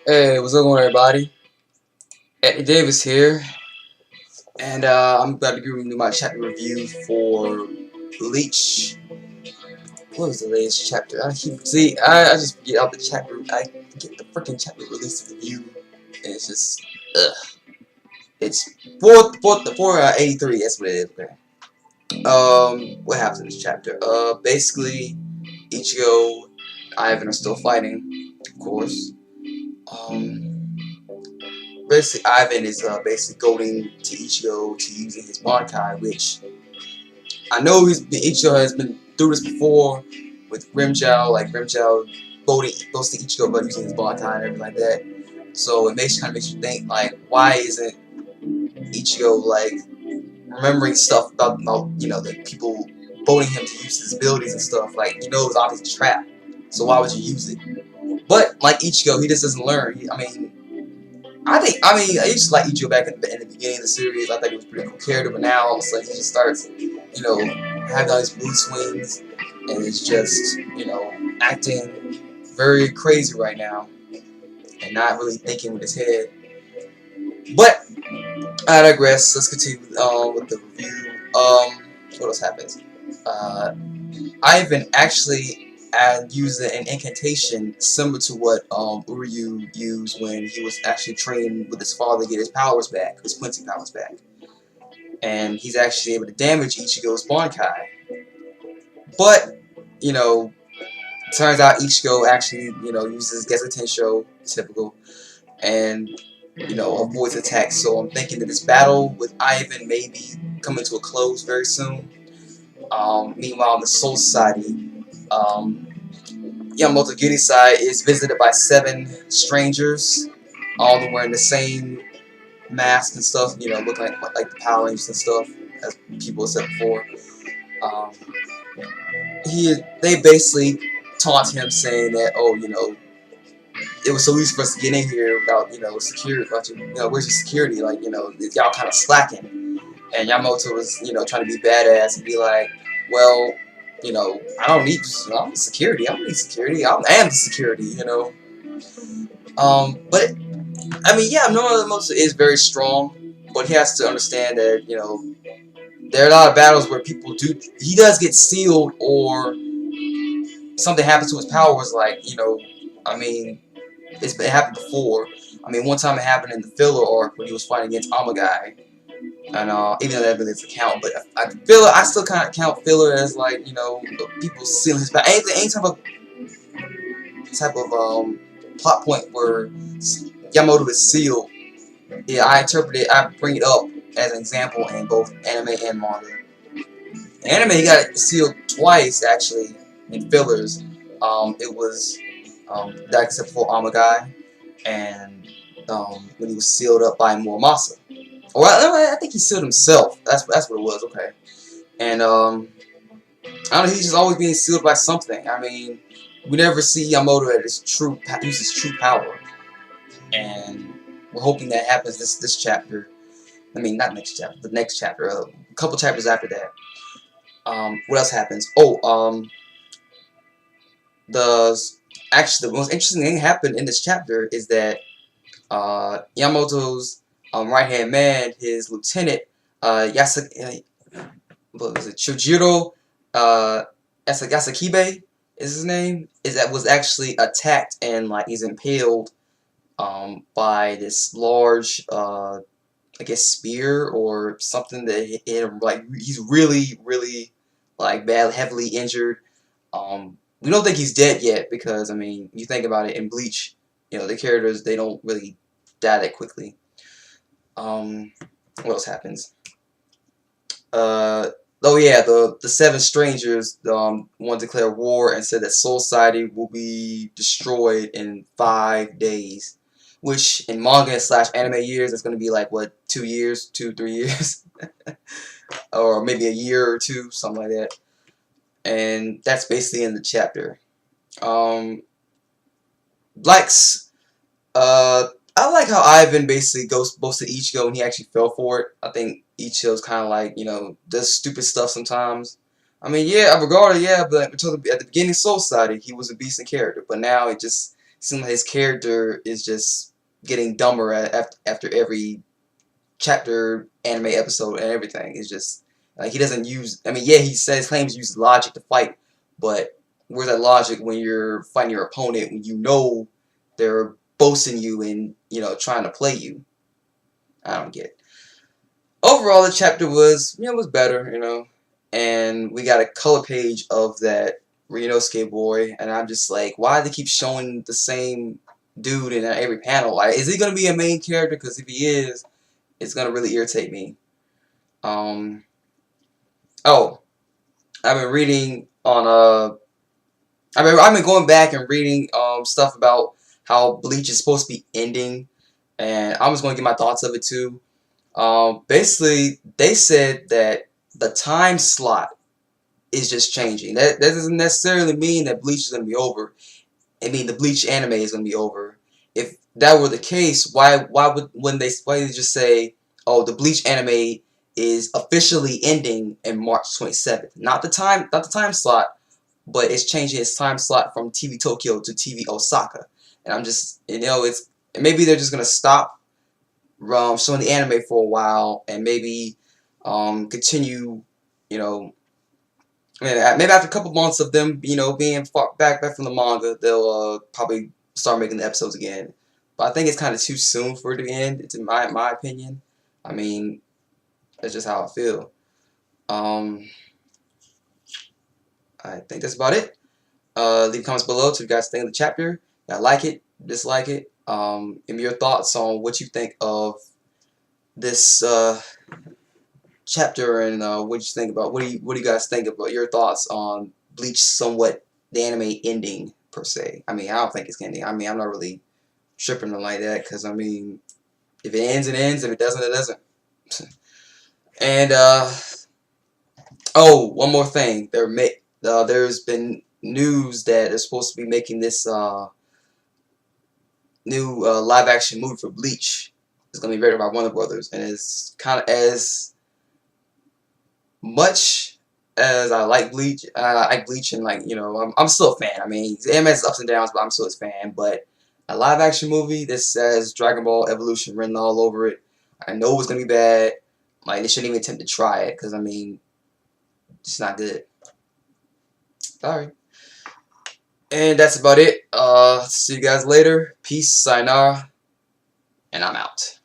Hey, what's up, everybody? Anthony Davis here, and I'm about to give you my chapter review for Bleach. What was the latest chapter? I just get out the chapter. I get the freaking chapter release to review, and it's just it's 483. That's what it is. Okay. What happens in this chapter? Basically, Ichigo, Ivan are still fighting, of course. Um. Basically, Ivan is basically goading to Ichigo to using his Bankai, which I know Ichigo has been through this before with Grimjow, like Grimjow goes to Ichigo about using his Bankai and everything like that. So it kind of makes you think, like, why isn't Ichigo like remembering stuff about the people voting him to use his abilities and stuff? Like, it's obviously a trap. So why would you use it? But like Ichigo, he just doesn't learn. I used to like Ichigo back in the beginning of the series. I thought he was a pretty cool character, but now all of a sudden he just starts, having all these mood swings, and it's just, acting very crazy right now, and not really thinking with his head. But I digress. Let's continue with the review. What else happens? Uh, Ivan actually used an incantation similar to what Uryu used when he was actually training with his father to get his powers back, his cleansing powers back. And he's actually able to damage Ichigo's Bankai. But, you know, turns out Ichigo actually, uses Gezo Tensho, typical, and, avoids attacks. So I'm thinking that this battle with Ivan may be coming to a close very soon. Meanwhile, in the Soul Society, um, Yamamoto Girisai is visited by 7 strangers, all of them wearing the same mask and stuff, looking like the Power Rangers and stuff, as people have said before. Um, they basically taunt him, saying that, oh, it was so easy for us to get in here without, security, where's your security? Like, y'all kind of slacking. And Yamamoto was, trying to be badass and be like, well, I don't need, I'm the security. I don't need security. I am the security. But I mean, yeah, Yamamoto is very strong, but he has to understand that, there are a lot of battles where he does get sealed or something happens to his powers. Like, I mean, it happened before. I mean, one time it happened in the filler arc when he was fighting against Amagai. And even though that really doesn't count, but I still kind of count filler as, like, people sealing his power. Any type of plot point where Yamamoto is sealed. Yeah, I bring it up as an example in both anime and manga. Anime, he got it sealed twice, actually, in fillers. It was that except for Amagai, and when he was sealed up by Muramasa. Or I think he sealed himself. That's what it was. Okay, and I don't know. He's just always being sealed by something. I mean, we never see Yamamoto at use his true power, and we're hoping that happens this chapter. I mean, not next chapter, the next chapter. A couple chapters after that. What else happens? Oh, the most interesting thing happened in this chapter is that Yamamoto's right hand man, his lieutenant, what was it? Chojiro Yasakibe is his name. Was actually attacked and like he's impaled by this large I guess spear or something that hit him. Like he's really like heavily injured. We don't think he's dead yet because I mean you think about it in Bleach, the characters they don't really die that quickly. What else happens? Oh yeah, the 7 strangers want to declare war and said that Soul Society will be destroyed in 5 days, which in manga slash anime years is going to be like what 2 years, 2-3 years, or maybe a year or two, something like that. And that's basically in the chapter. Likes. I like how Ivan basically boasts to Ichigo and he actually fell for it. I think Ichigo's kind of like, does stupid stuff sometimes. I mean, yeah, Regardless, yeah, but at the beginning of Soul Society, he was a decent character. But now it just seems like his character is just getting dumber after every chapter, anime episode, and everything. It's just like he doesn't use. I mean, yeah, he says claims use logic to fight, but where's that logic when you're fighting your opponent when you know they're boasting you and trying to play you? I don't get it. Overall, the chapter was was better, and we got a color page of that Ryunosuke boy, and I'm just like, why do they keep showing the same dude in every panel? Like, is he gonna be a main character? Because if he is, it's gonna really irritate me. Um, oh, I've been reading on I've been going back and reading stuff about how Bleach is supposed to be ending, and I'm just gonna give my thoughts of it too. Basically, they said that the time slot is just changing. That doesn't necessarily mean that Bleach is gonna be over. I mean, the Bleach anime is gonna be over. If that were the case, why they just say, oh, the Bleach anime is officially ending in March 27th? Not the time slot, but it's changing its time slot from TV Tokyo to TV Osaka. And I'm just, it's maybe they're just gonna stop showing the anime for a while and maybe continue, you know, maybe after a couple months of them, being back from the manga, they'll probably start making the episodes again. But I think it's kind of too soon for it to end. It's in my opinion. I mean, that's just how I feel. I think that's about it. Leave comments below to you guys think of the chapter. Y'all like it, dislike it. Give me your thoughts on what you think of this chapter and what you think about. What do you guys think about your thoughts on Bleach? Somewhat the anime ending per se. I mean, I don't think it's ending. I mean, I'm not really tripping them like that because I mean, if it ends, it ends. If it doesn't, it doesn't. And oh, one more thing. There's been news that they're supposed to be making this new live action movie for Bleach. It's gonna be rated by Warner Brothers, and it's kind of as much as I like Bleach. I like Bleach, and I'm still a fan. I mean, the anime has ups and downs, but I'm still a fan. But a live action movie that says Dragon Ball Evolution written all over it, I know it's gonna be bad. Like they shouldn't even attempt to try it, because I mean, it's not good. Sorry. And that's about it. See you guys later. Peace, sayonara, and I'm out.